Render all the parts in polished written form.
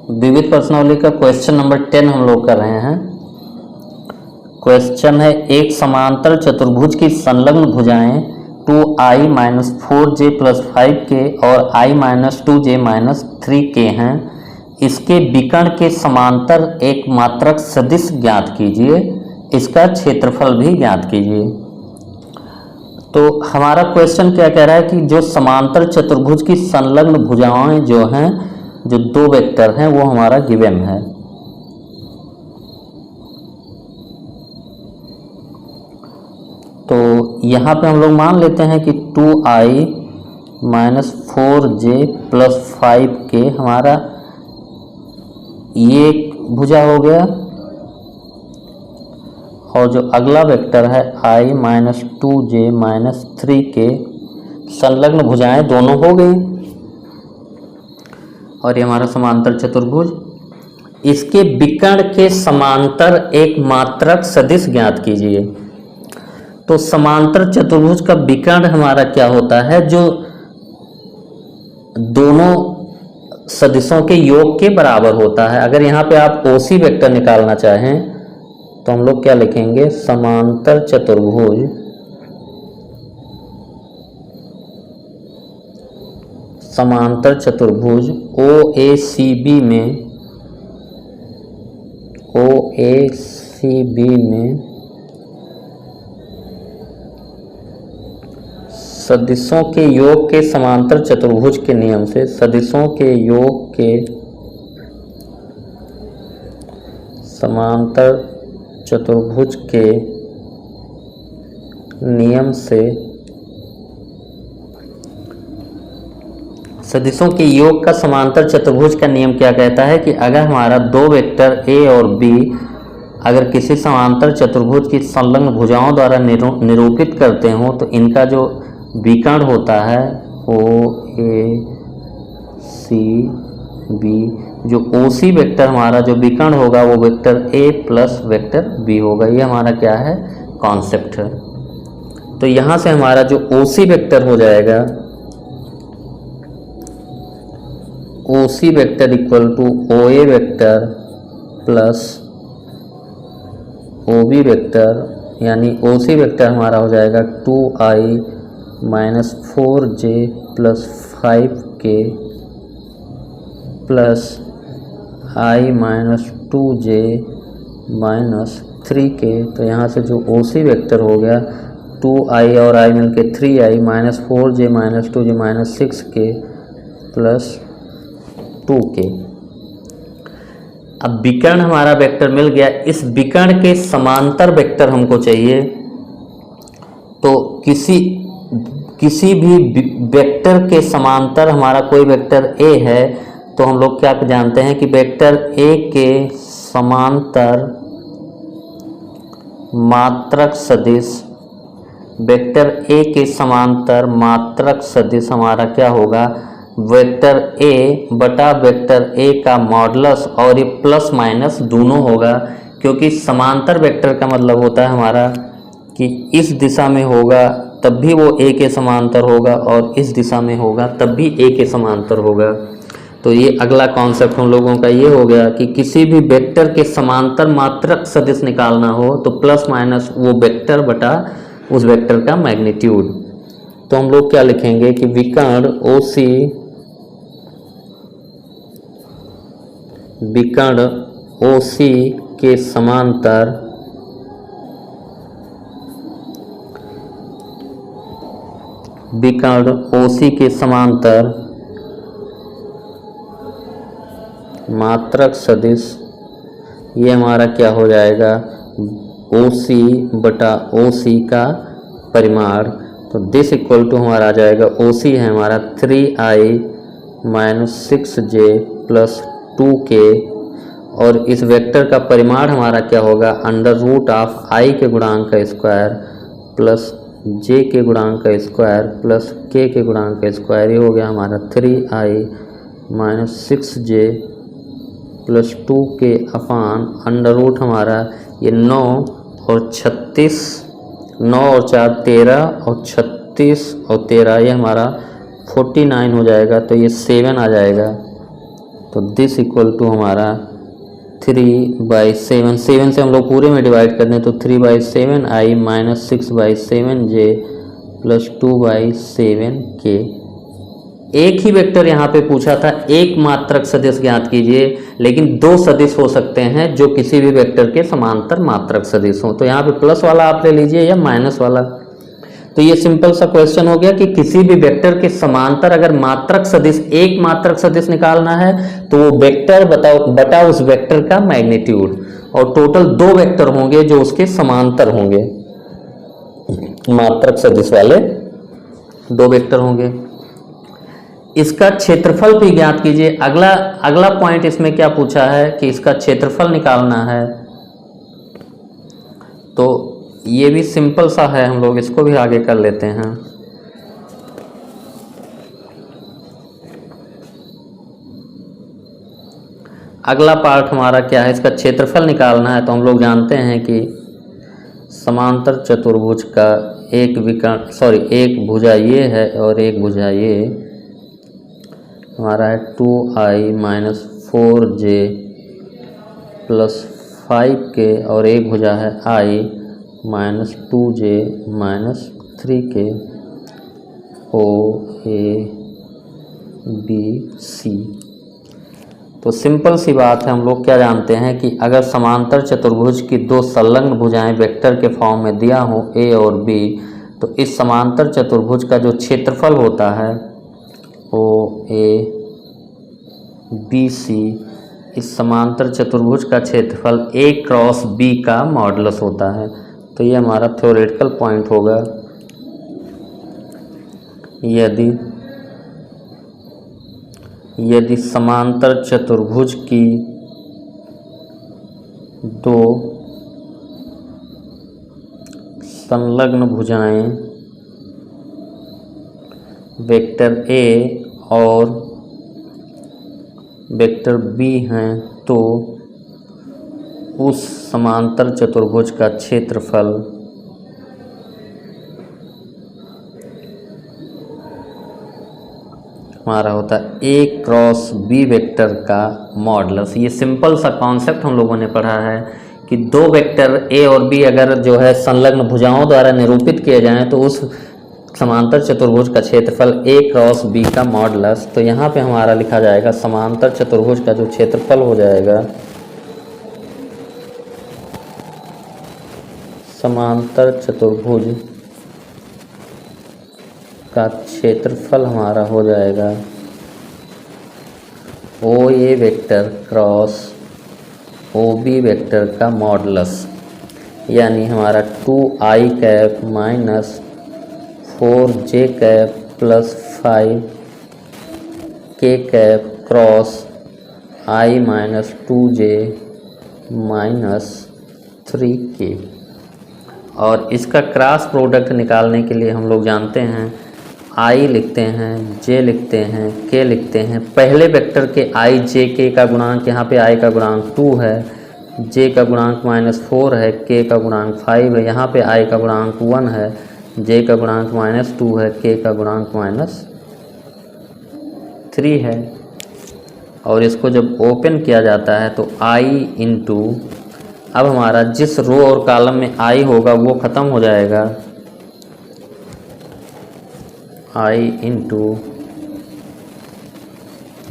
विविध प्रश्नावली का क्वेश्चन नंबर 10 हम लोग कर रहे हैं। क्वेश्चन है, एक समांतर चतुर्भुज की संलग्न भुजाएं 2i-4j + 5k और i-2j - 3k हैं। इसके विकर्ण के समांतर एक मात्रक सदिश ज्ञात कीजिए, इसका क्षेत्रफल भी ज्ञात कीजिए। तो हमारा क्वेश्चन क्या कह रहा है कि जो समांतर चतुर्भुज की संलग्न भुजाएं जो हैं, जो दो वेक्टर हैं, वो हमारा गिवन है। तो यहाँ पे हम लोग मान लेते हैं कि 2i-4j + 5k हमारा ये भुजा हो गया, और जो अगला वेक्टर है i-2j - 3k, संलग्न भुजाएं दोनों हो गई। और ये हमारा समांतर चतुर्भुज, इसके विकर्ण के समांतर एक मात्रक सदिश ज्ञात कीजिए। तो समांतर चतुर्भुज का विकर्ण हमारा क्या होता है, जो दोनों सदिशों के योग के बराबर होता है। अगर यहाँ पे आप OC वेक्टर निकालना चाहें तो हम लोग क्या लिखेंगे, समांतर चतुर्भुज OACB में सदिशों के योग के समांतर चतुर्भुज के नियम से, सदिशों के योग के समांतर चतुर्भुज के नियम से, सदिशों के योग का समांतर चतुर्भुज का नियम क्या कहता है कि अगर हमारा दो वेक्टर A और B अगर किसी समांतर चतुर्भुज की संलग्न भुजाओं द्वारा निरूपित करते हो तो इनका जो विकर्ण होता है OACB, जो OC वेक्टर हमारा जो विकर्ण होगा वो वेक्टर A + वेक्टर B होगा। ये हमारा क्या है, कॉन्सेप्ट है। तो यहाँ से हमारा जो OC वेक्टर हो जाएगा, OC vector = OA vector + OB vector, यानी OC वेक्टर हमारा हो जाएगा 2i-4j + 5k + i-2j - 3k। तो यहाँ से जो OC वेक्टर हो गया 2i और i मिलके 3i - 4j - 2j - 6k + 2k। अब विकर्ण हमारा वेक्टर मिल गया, इस विकर्ण के समांतर वेक्टर हमको चाहिए। तो किसी भी वेक्टर के समांतर हमारा कोई वेक्टर A है तो हम लोग क्या जानते हैं कि वेक्टर A के समांतर मात्रक सदिश, वेक्टर A के समांतर मात्रक सदिश हमारा क्या होगा, वेक्टर A बटा वेक्टर A का मॉडुलस, और ये प्लस माइनस दोनों होगा, क्योंकि समांतर वेक्टर का मतलब होता है हमारा कि इस दिशा में होगा तब भी वो A के समांतर होगा, और इस दिशा में होगा तब भी A के समांतर होगा। तो ये अगला कॉन्सेप्ट हम लोगों का ये हो गया कि किसी भी वेक्टर के समांतर मात्रक सदिश निकालना हो तो प्लस माइनस वो वेक्टर बटा उस वेक्टर का मैग्नीट्यूड। तो हम लोग क्या लिखेंगे कि विकर्ण OC के समांतर मात्रक सदिश, ये हमारा क्या हो जाएगा, OC बटा OC का परिमाण। तो दिस इक्वल टू हमारा आ जाएगा, OC है हमारा 3i - 6j + 2k, और इस वेक्टर का परिमाण हमारा क्या होगा, √i के गुणांक का स्क्वायर + j के गुणांक का स्क्वायर + k के गुणांक का स्क्वायर। ये हो गया हमारा 3i - 6j + 2k अपान √ हमारा ये 9 और 36, 9 और 4 13 और 36 और 13, ये हमारा 49 हो जाएगा। तो ये 7 आ जाएगा। तो तो दिस इक्वल टू हमारा 3/7, 7 से हम लोग पूरे में डिवाइड कर दें तो 3/7i minus 6/7j plus 2/7k। एक ही वेक्टर यहाँ पे पूछा था, एक मात्रक सदिश ज्ञात कीजिए, लेकिन दो सदिश हो सकते हैं जो किसी भी वेक्टर के समांतर मात्रक सदिश हो। तो यहाँ पे प्लस वाला आप ले लीजिए या माइनस वाला। तो ये सिंपल सा क्वेश्चन हो गया कि किसी भी वेक्टर के समांतर अगर मात्रक सदिश, एक मात्रक सदिश निकालना है तो वो वेक्टर बटा उस वेक्टर का मैग्नीट्यूड, और टोटल दो वेक्टर होंगे जो उसके समांतर होंगे, मात्रक सदिश वाले दो वेक्टर होंगे। इसका क्षेत्रफल भी ज्ञात कीजिए। अगला पॉइंट इसमें क्या पूछा है कि इसका क्षेत्रफल निकालना है, तो ये भी सिंपल सा है, हम लोग इसको भी आगे कर लेते हैं। अगला पार्ट हमारा क्या है, इसका क्षेत्रफल निकालना है। तो हम लोग जानते हैं कि समांतर चतुर्भुज का एक भुजा ये है और एक भुजा ये हमारा है 2i minus 4j plus 5k, और एक भुजा है i minus 2j minus 3k O A B C. तो सिंपल सी बात है, हम लोग क्या जानते हैं कि अगर समांतर चतुर्भुज की दो संलग्न भुजाएं वेक्टर के फॉर्म में दिया हो a और b, तो इस समांतर चतुर्भुज का जो क्षेत्रफल होता है ओ ए बी सी, इस समांतर चतुर्भुज का क्षेत्रफल a क्रॉस b का मॉडुलस होता है। तो ये हमारा थ्योरेटिकल पॉइंट होगा। यदि समांतर चतुर्भुज की दो संलग्न भुजाएं वेक्टर a और वेक्टर b हैं, तो उस समांतर चतुर्भुज का क्षेत्रफल हमारा होता है a क्रॉस b वेक्टर का मॉडुलस। ये सिंपल सा कॉन्सेप्ट हम लोगों ने पढ़ा है कि दो वेक्टर a और b अगर जो है संलग्न भुजाओं द्वारा निरूपित किए जाएं तो उस समांतर चतुर्भुज का क्षेत्रफल a क्रॉस b का मॉडुलस। तो यहाँ पे हमारा लिखा जाएगा समांतर चतुर्भुज का जो क्षेत्रफल हो जाएगा, समांतर चतुर्भुज का क्षेत्रफल हमारा हो जाएगा O A vector cross O B vector का मॉडुलस, यानी हमारा 2i cap minus 4j cap plus 5k cap cross i minus 2j minus 3k। और इसका क्रॉस प्रोडक्ट निकालने के लिए हम लोग जानते हैं i लिखते हैं, j लिखते हैं, k लिखते हैं। पहले वेक्टर के i j k का गुणांक, यहाँ पे i का गुणांक 2 है, j का गुणांक -4 है, k का गुणांक 5 है, यहाँ पे i का गुणांक 1 है, j का गुणांक -2 है, k का गुणांक -3 है। और इसको जब ओपन किया जाता है तो i इंटू, अब हमारा जिस रो और कॉलम में i होगा वो ख़त्म हो जाएगा, i इंटू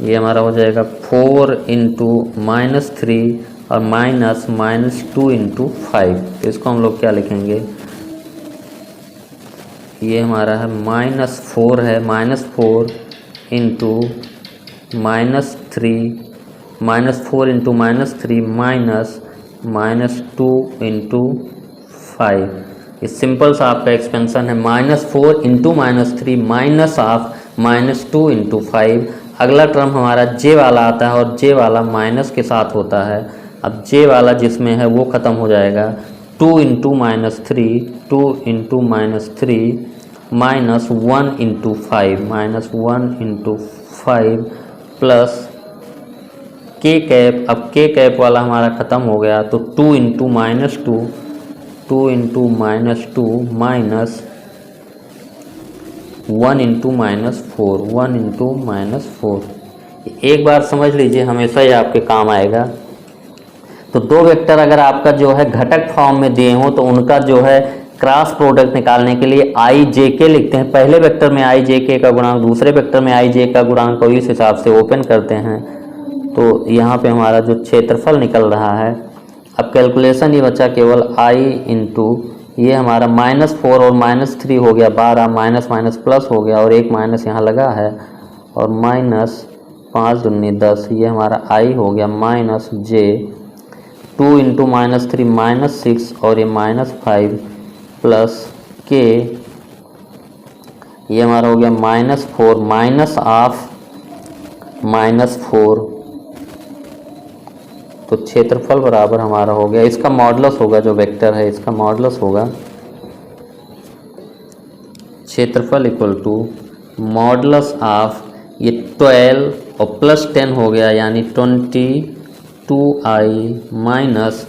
ये हमारा हो जाएगा 4 इंटू -3 और -2 इंटू 5। तो इसको हम लोग क्या लिखेंगे, ये हमारा है -4 है, -4 इंटू -3 -4 इंटू -3 -2 इंटू 5। ये सिंपल सा आपका एक्सपेंशन है, -4 इंटू -3 माइनस ऑफ -2 इंटू 5। अगला टर्म हमारा j वाला आता है और j वाला माइनस के साथ होता है। अब j वाला जिसमें है वो ख़त्म हो जाएगा, 2 into -3 2 into -3 minus 1 into 5 -1 into 5 plus k cap. अब k कैप वाला हमारा ख़त्म हो गया तो 2 into -2 2 into -2 minus 1 into -4 1 into -4। एक बार समझ लीजिए, हमेशा ही आपके काम आएगा। तो दो वेक्टर अगर आपका जो है घटक फॉर्म में दिए हों तो उनका जो है क्रॉस प्रोडक्ट निकालने के लिए आई जे के लिखते हैं। पहले वेक्टर में आई जे के का गुणांक, दूसरे वेक्टर में आई जे का गुणांक, और इस हिसाब से ओपन करते हैं। तो यहाँ पे हमारा जो क्षेत्रफल निकल रहा है, अब कैलकुलेशन ही बचा केवल आई इंटू ये हमारा -4 और -3 हो गया 12, माइनस माइनस प्लस हो गया और एक माइनस यहाँ लगा है, और -5 दूनी 10, ये हमारा आई हो गया माइनस जे 2 इंटू -3 -6 और ये -5 प्लस के, ये हमारा हो गया -4 माइनस ऑफ -4। तो क्षेत्रफल बराबर हमारा हो गया, इसका मॉडुलस होगा, जो वेक्टर है इसका मॉडुलस होगा क्षेत्रफल इक्वल टू मॉडुलस ऑफ ये 12 और प्लस 10 हो गया, यानी 22i माइनस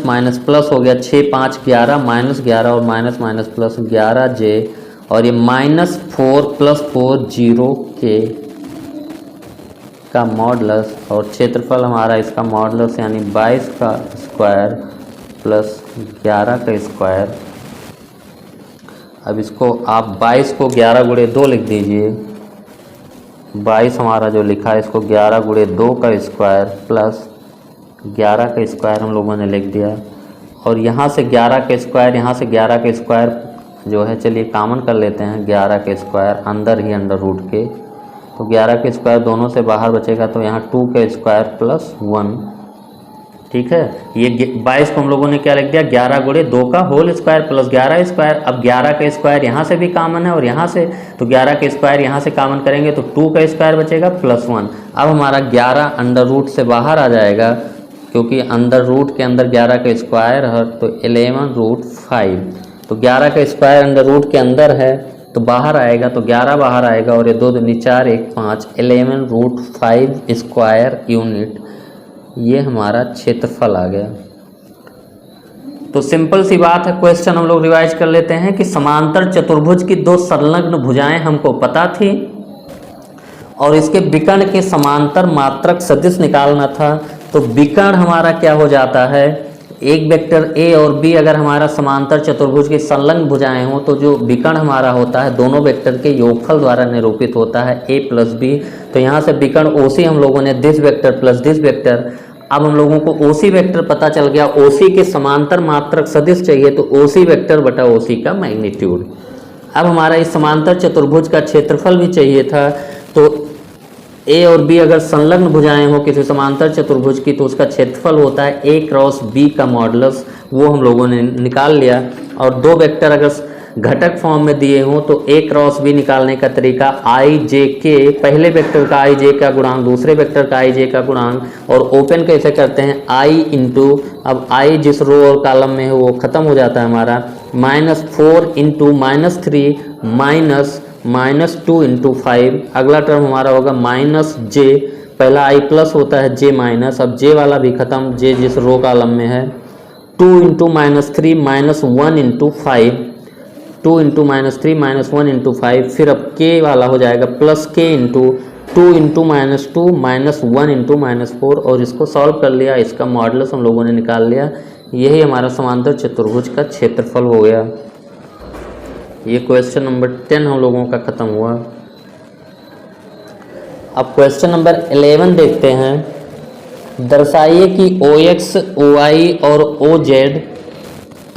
माइनस प्लस हो गया 6 5 11 -11 और माइनस माइनस प्लस 11j, और ये -4 + 4 0 के का मॉडुलस, और क्षेत्रफल हमारा इसका मॉडुलस यानी 22 का स्क्वायर प्लस 11 का स्क्वायर। अब इसको आप 22 को 11 गुणे 2 लिख दीजिए, 22 हमारा जो लिखा है इसको 11 गुणे 2 का स्क्वायर प्लस 11 का स्क्वायर हम लोगों ने लिख दिया। और यहाँ से 11 का स्क्वायर, यहाँ से 11 का स्क्वायर जो है, चलिए कॉमन कर लेते हैं, 11 का स्क्वायर अंदर ही अंडर रूट के, तो 11 के स्क्वायर दोनों से बाहर बचेगा, तो यहाँ 2 के स्क्वायर प्लस 1, ठीक है। ये 22 को हम लोगों ने क्या लिख दिया, 11 गुणे 2 का होल स्क्वायर प्लस 11 स्क्वायर। अब 11 का स्क्वायर यहाँ से भी कॉमन है और यहाँ से, तो 11 के स्क्वायर यहाँ से कॉमन करेंगे तो 2 का स्क्वायर बचेगा प्लस 1। अब हमारा 11 अंडर रूट से बाहर आ जाएगा, क्योंकि अंदर रूट के अंदर 11 का स्क्वायर है, तो 11√5, तो 11 का स्क्वायर अंडर रूट के अंदर है तो बाहर आएगा, तो 11 बाहर आएगा, और ये 2 दूनी 4 1 5, 11√5 स्क्वायर यूनिट, ये हमारा क्षेत्रफल आ गया। तो सिंपल सी बात है, क्वेश्चन हम लोग रिवाइज कर लेते हैं कि समांतर चतुर्भुज की 2 संलग्न भुजाएं हमको पता थी और इसके विकर्ण के समांतर मात्रक सदिश निकालना था। तो विकर्ण हमारा क्या हो जाता है, एक वेक्टर ए और बी अगर हमारा समांतर चतुर्भुज की संलग्न भुजाएं हो तो जो विकर्ण हमारा होता है दोनों वेक्टर के योगफल द्वारा निरूपित होता है ए प्लस बी। तो यहाँ से विकर्ण ओसी हम लोगों ने this vector plus this vector. अब हम लोगों को ओसी वेक्टर पता चल गया, ओसी के समांतर मात्रक सदिश चाहिए, तो ओसी वेक्टर बटा ओसी का मैग्नीट्यूड। अब हमारा इस समांतर चतुर्भुज का क्षेत्रफल भी चाहिए था, तो ए और बी अगर संलग्न भुजाएं हो किसी समांतर चतुर्भुज की तो उसका क्षेत्रफल होता है ए क्रॉस बी का मॉडुलस, वो हम लोगों ने निकाल लिया। और दो वेक्टर अगर घटक फॉर्म में दिए हों तो ए क्रॉस बी निकालने का तरीका आई जे के, पहले वेक्टर का आई जे का गुणांक, दूसरे वेक्टर का आई जे का गुणांक, और ओपन कैसे करते हैं आई इंटू, अब आई जिस रो और कॉलम में है वो खत्म हो जाता है हमारा, -4 इंटू -3 -2 इंटू 5, अगला टर्म हमारा होगा -j, पहला आई प्लस होता है j माइनस, अब j वाला भी खत्म, j जिस रो कॉलम में है, 2 इंटू -3 -1 इंटू 5, 2 इंटू -3 -1 इंटू 5, फिर अब k वाला हो जाएगा plus k into 2 into -2 -1 into -4, और इसको सॉल्व कर लिया, इसका मॉडुलस हम लोगों ने निकाल लिया। यही हमारा समांतर चतुर्भुज का क्षेत्रफल हो गया। ये क्वेश्चन नंबर 10 हम लोगों का खत्म हुआ। अब क्वेश्चन नंबर 11 देखते हैं। दर्शाइए कि OX, OY और OZ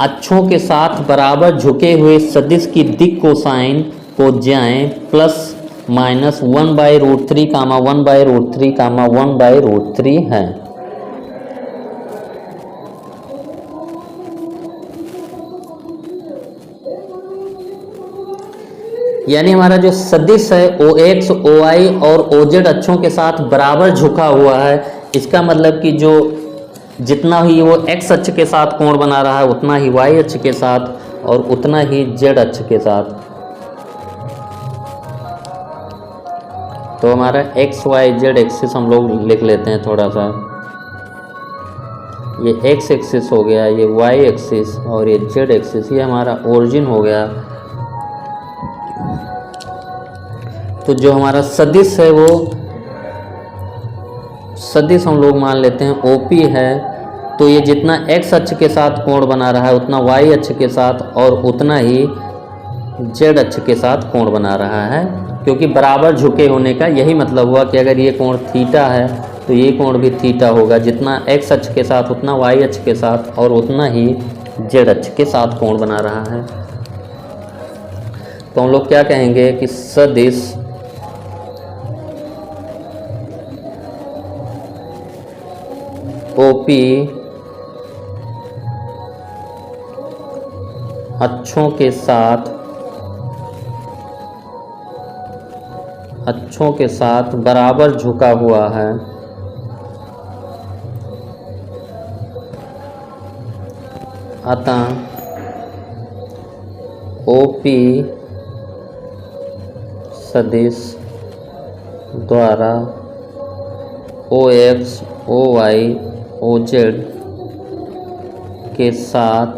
अक्षों के साथ बराबर झुके हुए सदिश की दिक् कोसाइन को ज्याएं ±1/√3, 1/√3, 1/√3 है। यानी हमारा जो सदिश है OX, OY और OZ अक्षों के साथ बराबर झुका हुआ है, इसका मतलब कि जो जितना ही वो X अक्ष के साथ कोण बना रहा है उतना ही Y अक्ष के साथ और उतना ही Z अक्ष के साथ। तो हमारा X, Y, Z एक्सिस हम लोग लिख लेते हैं थोड़ा सा। ये X एक्सिस हो गया, ये Y एक्सिस और ये Z एक्सिस, ये हमारा ओरिजिन हो गया। तो जो हमारा सदिश है वो सदिश हम लोग मान लेते हैं OP है, तो ये जितना x अक्ष के साथ कोण बना रहा है उतना y अक्ष के साथ और उतना ही z अक्ष के साथ कोण बना रहा है, क्योंकि बराबर झुके होने का यही मतलब हुआ कि अगर ये कोण थीटा है तो ये कोण भी थीटा होगा, जितना x अक्ष के साथ उतना y अक्ष के साथ और उतना ही z अक्ष के साथ कोण बना रहा है। तो हम लोग क्या कहेंगे कि सदिश OP अक्षों के साथ बराबर झुका हुआ है, अतः OP सदिश द्वारा OX, OY, OZ के साथ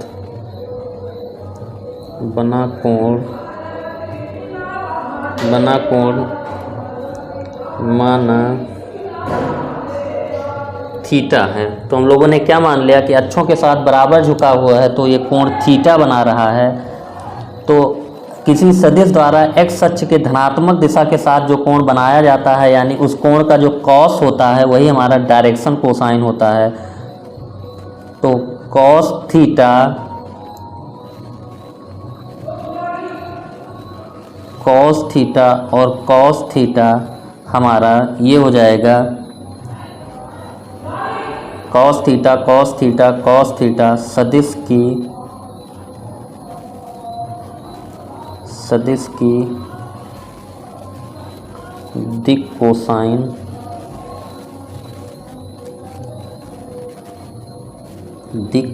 बना कोण माना थीटा है। तो हम लोगों ने क्या मान लिया कि अक्षों के साथ बराबर झुका हुआ है तो ये कोण थीटा बना रहा है। तो किसी सदिश द्वारा x अक्ष के धनात्मक दिशा के साथ जो कोण बनाया जाता है, यानी उस कोण का जो कॉस होता है वही हमारा डायरेक्शन कोसाइन होता है। तो कॉस थीटा और कॉस थीटा हमारा ये हो जाएगा कॉस थीटा सदिश की दिक्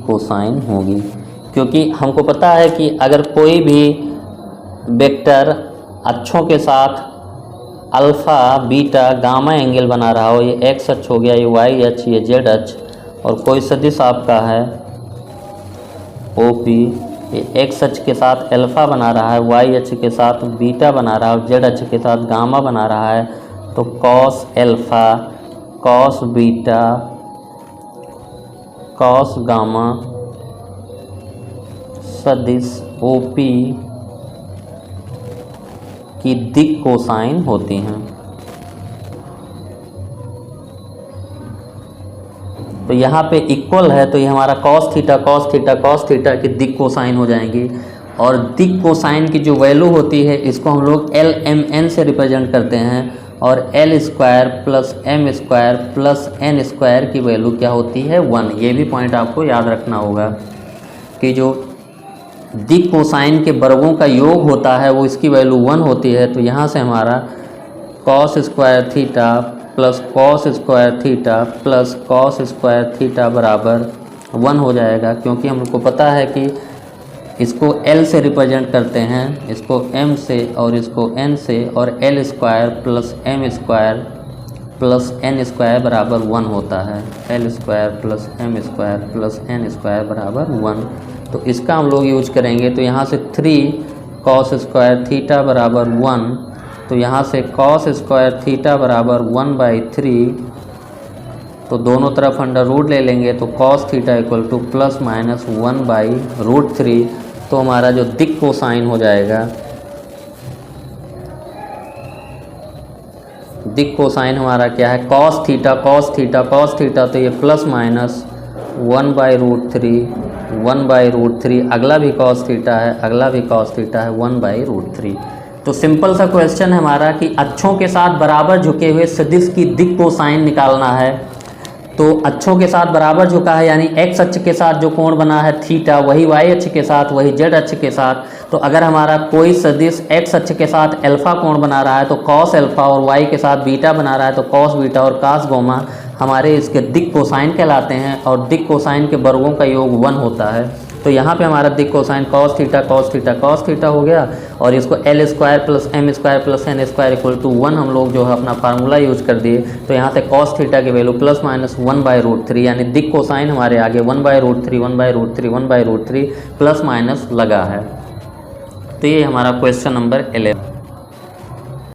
कोसाइन होगी, क्योंकि हमको पता है कि अगर कोई भी वेक्टर अक्षों के साथ अल्फ़ा, बीटा, गामा एंगल बना रहा हो, ये x अक्ष हो गया, ये y अक्ष, ये z अक्ष, और कोई सदिश आपका है OP, ये x अक्ष के साथ अल्फ़ा बना रहा है, y अक्ष के साथ बीटा बना रहा है और z अक्ष के साथ गामा बना रहा है, तो cos alpha, cos beta, cos gamma सदिश OP की दिक् कोसाइन होती हैं। तो यहाँ पे इक्वल है तो ये हमारा cos थीटा की दिक् कोसाइन हो जाएंगी। और दिक् कोसाइन की जो वैल्यू होती है इसको हम लोग LMN से रिप्रेजेंट करते हैं, और L² plus M² plus N² की वैल्यू क्या होती है 1। ये भी पॉइंट आपको याद रखना होगा कि जो दिक् कोसाइन के वर्गों का योग होता है वो इसकी वैल्यू 1 होती है। तो यहाँ से हमारा cos² theta plus cos² theta plus cos² theta बराबर 1 हो जाएगा, क्योंकि हमको पता है कि इसको L से रिप्रेजेंट करते हैं, इसको M से और इसको N से, और L² plus M² plus N² बराबर 1 होता है। L² plus M² plus N² बराबर 1। तो इसका हम लोग यूज करेंगे। तो यहाँ से 3 cos² थीटा बराबर 1, तो यहाँ से cos² थीटा बराबर 1/3, तो दोनों तरफ अंडर रूट ले लेंगे तो cos theta equal two plus minus 1/√3। तो हमारा जो दिक् कोसाइन हो जाएगा, दिक् कोसाइन हमारा क्या है cos थीटा, तो ये प्लस माइनस 1/√3, अगला भी cos थीटा है, अगला भी cos थीटा है, 1/√3। तो सिंपल सा क्वेश्चन है हमारा कि अक्षों के साथ बराबर झुके हुए सदिश की दिक् कोसाइन निकालना है। तो अक्षों के साथ बराबर झुका है यानी x अक्ष के साथ जो कोण बना है थीटा, वही y अक्ष के साथ, वही z अक्ष के साथ। तो अगर हमारा कोई सदिश x अक्ष के साथ अल्फा कोण बना रहा है तो cos अल्फा, और y के साथ बीटा बना रहा है तो cos बीटा, और cos गामा हमारे इसके दिक् कोसाइन कहलाते हैं, और दिक् कोसाइन के वर्गों का योग 1 होता है। तो यहाँ पे हमारा दिक् कोसाइन cos थीटा हो गया, और इसको L² plus M² plus N² equal to 1 हम लोग जो है अपना फार्मूला यूज कर दिए। तो यहाँ से cos थीटा की वैल्यू प्लस माइनस 1/√3, यानी दिक् कोसाइन हमारे आगे 1/√3 प्लस माइनस लगा है। तो ये हमारा क्वेश्चन नंबर 11।